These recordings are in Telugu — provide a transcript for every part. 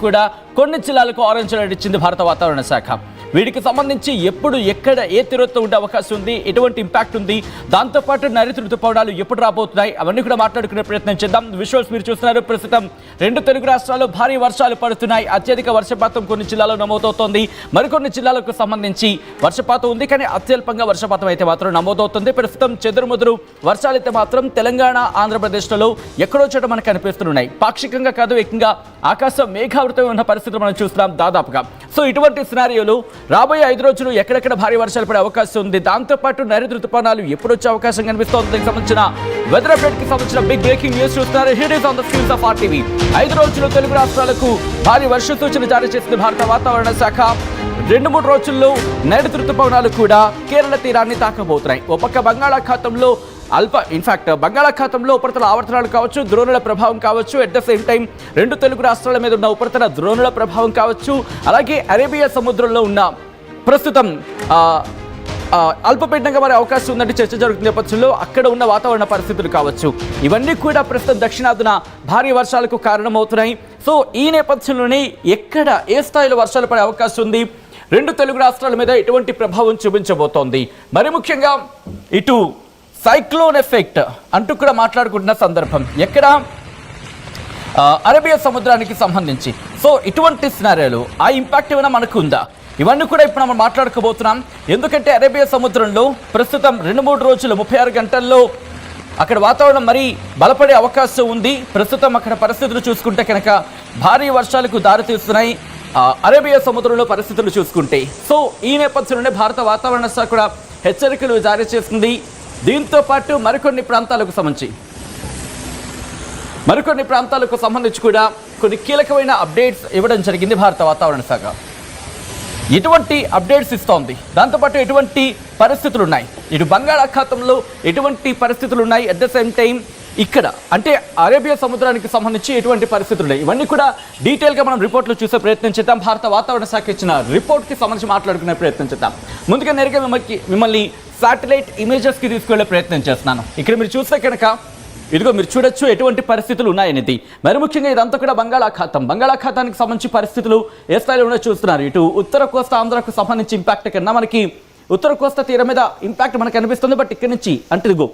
కూడా కొన్ని జిల్లాలకు ఆరెంజ్ అలర్ట్ ఇచ్చింది భారత వాతావరణ శాఖ. వీటికి సంబంధించి ఎప్పుడు ఎక్కడ ఏ తీవ్రత ఉండే అవకాశం ఉంది, ఎటువంటి ఇంపాక్ట్ ఉంది, దాంతోపాటు నైరుతి ఋతుపవనాలు ఎప్పుడు రాబోతున్నాయి, అవన్నీ కూడా మాట్లాడుకునే ప్రయత్నం చేద్దాం. విజువల్స్ మీరు చూస్తున్నారు. ప్రస్తుతం 2 తెలుగు రాష్ట్రాల్లో భారీ వర్షాలు పడుతున్నాయి. అత్యధిక వర్షపాతం కొన్ని జిల్లాల్లో నమోదవుతోంది. మరికొన్ని జిల్లాలకు సంబంధించి వర్షపాతం ఉంది, కానీ అత్యల్పంగా వర్షపాతం అయితే మాత్రం నమోదవుతుంది. ప్రస్తుతం చెదురుముదురు వర్షాలైతే మాత్రం తెలంగాణ, ఆంధ్రప్రదేశ్లలో ఎక్కడో చోట మనకు కనిపిస్తున్నాయి. పాక్షికంగా కాదు, ఏకంగా ఆకాశం మేఘావృతమై ఉన్న పరిస్థితులు మనం చూస్తున్నాం దాదాపుగా. సో ఇటువంటి సినారియోలు రాబోయే 5 రోజులు ఎక్కడెక్కడ భారీ వర్షాలు పడే అవకాశం ఉంది. దాంతోపాటు నైరుతి ఋతుపవనాలు ఎప్పుడు వచ్చే అవకాశం కనిపిస్తోంది. దీనికి సంబంధించిన వెదర్ అప్డేట్ కి సంబంధించిన బిగ్ బ్రేకింగ్ న్యూస్ చూస్తున్నారు. Here is on the screens of RTV. 5 రోజులు తెలుగు రాష్ట్రాలకు భారీ వర్ష సూచన జారీ చేసింది భారత వాతావరణ శాఖ. 2-3 రోజుల్లో నైరుతి ఋతుపవనాలు కూడా కేరళ తీరాన్ని తాకబోతున్నాయి. ఒక పక్క బంగాళాఖాతంలో బంగాళాఖాతంలో ఉపరితల ఆవర్తనాలు కావచ్చు, ద్రోణుల ప్రభావం కావచ్చు, at the same time 2 Telugu రాష్ట్రాల మీద ఉన్న ఉపరితల ద్రోణుల ప్రభావం కావచ్చు, అలాగే అరేబియా సముద్రంలో ఉన్న ప్రస్తుతం అల్పపీడనంగా మారే అవకాశం ఉందంటే చర్చ జరుగుతున్న నేపథ్యంలో అక్కడ ఉన్న వాతావరణ పరిస్థితులు కావచ్చు, ఇవన్నీ కూడా ప్రస్తుతం దక్షిణాదిన భారీ వర్షాలకు కారణమవుతున్నాయి. సో ఈ నేపథ్యంలోనే ఎక్కడ ఏ స్థాయిలో వర్షాలు పడే అవకాశం ఉంది, 2 తెలుగు రాష్ట్రాల మీద ఎటువంటి ప్రభావం చూపించబోతోంది, మరి ముఖ్యంగా ఇటు సైక్లోన్ ఎఫెక్ట్ అంటూ కూడా మాట్లాడుకుంటున్న సందర్భం ఎక్కడ అరేబియా సముద్రానికి సంబంధించి. సో ఇటువంటి సినారియోలు ఆ ఇంపాక్ట్ ఏమైనా మనకు ఉందా, ఇవన్నీ కూడా ఇప్పుడు మనం మాట్లాడుకోబోతున్నాం. ఎందుకంటే అరేబియా సముద్రంలో ప్రస్తుతం 2-3 రోజులు 36 గంటల్లో అక్కడ వాతావరణం మరీ బలపడే అవకాశం ఉంది. ప్రస్తుతం అక్కడ పరిస్థితులు చూసుకుంటే కనుక భారీ వర్షాలకు దారితీస్తున్నాయి అరేబియా సముద్రంలో పరిస్థితులు చూసుకుంటే. సో ఈ నేపథ్యంలోనే భారత వాతావరణ శాఖ కూడా హెచ్చరికలు జారీ చేస్తుంది. దీంతో పాటు మరికొన్ని ప్రాంతాలకు సంబంధించి కూడా కొన్ని కీలకమైన అప్డేట్స్ ఇవ్వడం జరిగింది భారత వాతావరణ శాఖ. ఎటువంటి అప్డేట్స్ ఇస్తోంది, దాంతోపాటు ఎటువంటి పరిస్థితులు ఉన్నాయి, ఇటు బంగాళాఖాతంలో ఎటువంటి పరిస్థితులు ఉన్నాయి, అట్ ద సేమ్ టైం ఇక్కడ అంటే అరేబియా సముద్రానికి సంబంధించి ఎటువంటి పరిస్థితులు ఉన్నాయి, ఇవన్నీ కూడా డీటెయిల్గా మనం రిపోర్ట్లో చూసే ప్రయత్నం చేద్దాం. భారత వాతావరణ శాఖ ఇచ్చిన రిపోర్ట్కి సంబంధించి మాట్లాడుకునే ప్రయత్నం చేద్దాం. ముందుగా నేరుగా మిమ్మల్ని శాటిలైట్ ఇమేజెస్కి తీసుకెళ్లే ప్రయత్నం చేస్తున్నాను. ఇక్కడ మీరు చూస్తే కనుక ఇదిగో మీరు చూడొచ్చు ఎటువంటి పరిస్థితులు ఉన్నాయనేది. మరి ముఖ్యంగా ఇదంతా కూడా బంగాళాఖాతానికి సంబంధించి పరిస్థితులు ఏ స్థాయిలో ఉన్నాయో చూస్తున్నారు. ఇటు ఉత్తర కోస్తా ఆంధ్రకు సంబంధించి ఇంపాక్ట్ కన్నా మనకి ఉత్తర కోస్తా తీరం మీద ఇంపాక్ట్ మనకు కనిపిస్తుంది. బట్ ఇక్కడ నుంచి అంటే ఇదిగో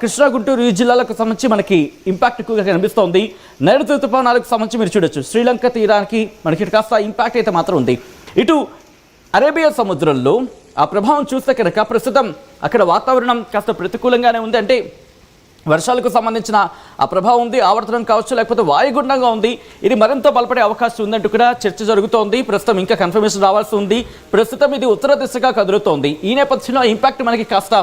కృష్ణా, గుంటూరు ఈ జిల్లాలకు సంబంధించి మనకి ఇంపాక్ట్ ఎక్కువగా కనిపిస్తోంది. నైరుతి ఋతుపవనాలకు సంబంధించి మీరు చూడొచ్చు శ్రీలంక తీరానికి మనకి ఇటు కాస్త ఇంపాక్ట్ అయితే మాత్రం ఉంది. ఇటు అరేబియా సముద్రంలో ఆ ప్రభావం చూస్తే కనుక ప్రస్తుతం అక్కడ వాతావరణం కాస్త ప్రతికూలంగానే ఉంది. అంటే వర్షాలకు సంబంధించిన ఆ ప్రభావం ఉంది, ఆవర్తనం కావచ్చు, లేకపోతే వాయుగుండంగా ఉంది. ఇది మరింత బలపడే అవకాశం ఉందంటూ కూడా చర్చ జరుగుతోంది. ప్రస్తుతం ఇంకా కన్ఫర్మేషన్ రావాల్సి ఉంది. ప్రస్తుతం ఇది ఉత్తర దిశగా కదులుతోంది. ఈ నేపథ్యంలో ఇంపాక్ట్ మనకి కాస్త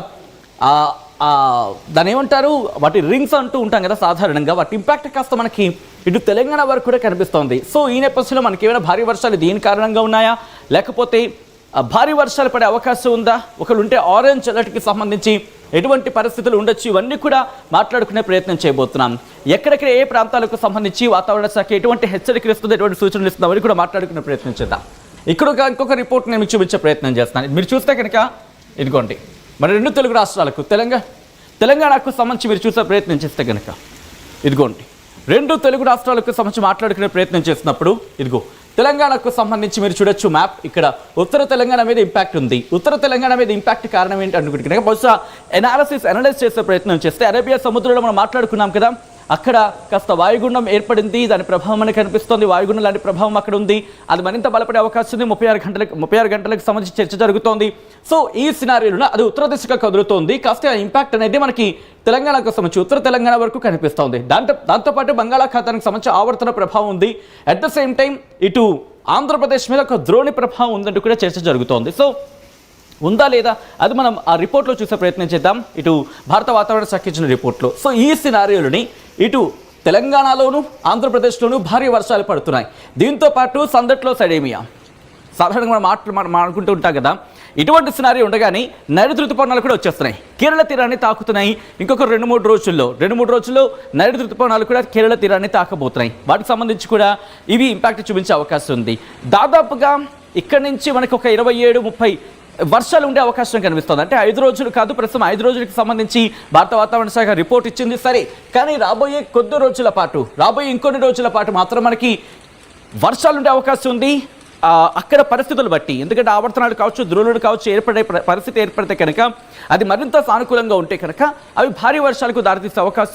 దాని ఏమంటారు, వాటి రింగ్స్ అంటూ ఉంటాం కదా సాధారణంగా, వాటి ఇంపాక్ట్ కాస్త మనకి ఇటు తెలంగాణ వరకు కూడా కనిపిస్తోంది. సో ఈ నేపథ్యంలో మనకి ఏమైనా భారీ వర్షాలు దీని కారణంగా ఉన్నాయా, లేకపోతే భారీ వర్షాలు పడే అవకాశం ఉందా, ఒకళ్ళు ఉంటే ఆరెంజ్ అలర్ట్కి సంబంధించి ఎటువంటి పరిస్థితులు ఉండొచ్చు, ఇవన్నీ కూడా మాట్లాడుకునే ప్రయత్నం చేయబోతున్నాం. ఎక్కడెక్కడ ఏ ప్రాంతాలకు సంబంధించి వాతావరణ శాఖ ఎటువంటి హెచ్చరికలు ఇస్తుంది, ఎటువంటి సూచనలు ఇస్తుంది, అవన్నీ కూడా మాట్లాడుకునే ప్రయత్నం చేద్దాం. ఇక్కడ ఇంకొక రిపోర్ట్ నేను మీకు చూపించే ప్రయత్నం చేస్తున్నాను. మీరు చూస్తే కనుక ఇదిగోండి మరి 2 తెలుగు రాష్ట్రాలకు తెలంగాణకు సంబంధించి మీరు చూసే ప్రయత్నం చేస్తే కనుక ఇదిగోండి 2 తెలుగు రాష్ట్రాలకు సంబంధించి మాట్లాడుకునే ప్రయత్నం చేసినప్పుడు ఇదిగో తెలంగాణకు సంబంధించి మీరు చూడొచ్చు మ్యాప్. ఇక్కడ ఉత్తర తెలంగాణ మీద ఇంపాక్ట్ ఉంది. ఉత్తర తెలంగాణ మీద ఇంపాక్ట్ కారణం ఏంటి అనుకుంటున్నాక బహుశా అనలైజ్ చేసే ప్రయత్నం చేస్తే అరేబియా సముద్రంలో మనం మాట్లాడుకున్నాం కదా, అక్కడ కాస్త వాయుగుండం ఏర్పడింది, దాని ప్రభావం మనకు కనిపిస్తుంది. వాయుగుండం లాంటి ప్రభావం అక్కడ ఉంది, అది మరింత బలపడే అవకాశం ఉంది. 36 గంటలకు సంబంధించి చర్చ జరుగుతోంది. సో ఈ సినారియోలో అది ఉత్తర దిశగా కదులుతోంది. కాస్త ఆ ఇంపాక్ట్ అనేది మనకి తెలంగాణకు సంబంధించి ఉత్తర తెలంగాణ వరకు కనిపిస్తోంది. దాంతోపాటు బంగాళాఖాతానికి సంబంధించి ఆవర్తన ప్రభావం ఉంది. అట్ ద సేమ్ టైం ఇటు ఆంధ్రప్రదేశ్ మీద ఒక ద్రోణి ప్రభావం ఉందంటూ కూడా చర్చ జరుగుతోంది. సో ఉందా లేదా అది మనం ఆ రిపోర్ట్లో చూసే ప్రయత్నం చేద్దాం, ఇటు భారత వాతావరణ శాఖ ఇచ్చిన రిపోర్ట్లో. సో ఈ సినారియోని ఇటు తెలంగాణలోను ఆంధ్రప్రదేశ్లోనూ భారీ వర్షాలు పడుతున్నాయి. దీంతో పాటు సందట్లో సడేమియా సాధారణంగా మనం అనుకుంటూ ఉంటాం కదా, ఇటువంటి సినారీ ఉండగానే నైరుతి ఋతుపవనాలు కూడా వచ్చేస్తున్నాయి, కేరళ తీరాన్ని తాకుతున్నాయి. ఇంకొక 2-3 రోజుల్లో నైరుతి ఋతుపవనాలు కూడా కేరళ తీరాన్ని తాకబోతున్నాయి. వాటికి సంబంధించి కూడా ఇవి ఇంపాక్ట్ చూపించే అవకాశం ఉంది. దాదాపుగా ఇక్కడి నుంచి మనకు ఒక 27-30 వర్షాలు ఉండే అవకాశం కనిపిస్తుంది. అంటే 5 రోజులు కాదు, ప్రస్తుతం 5 రోజులకు సంబంధించి భారత వాతావరణ శాఖ రిపోర్ట్ ఇచ్చింది సరే, కానీ రాబోయే ఇంకొన్ని రోజుల పాటు మాత్రం మనకి వర్షాలు ఉండే అవకాశం ఉంది అక్కడ పరిస్థితులు బట్టి. ఎందుకంటే ఆవర్తనాలు కావచ్చు, ధ్రువులు కావచ్చు ఏర్పడే పరిస్థితి ఏర్పడితే కనుక అది మరింత సానుకూలంగా ఉంటే కనుక అవి భారీ వర్షాలకు దారితీసే అవకాశం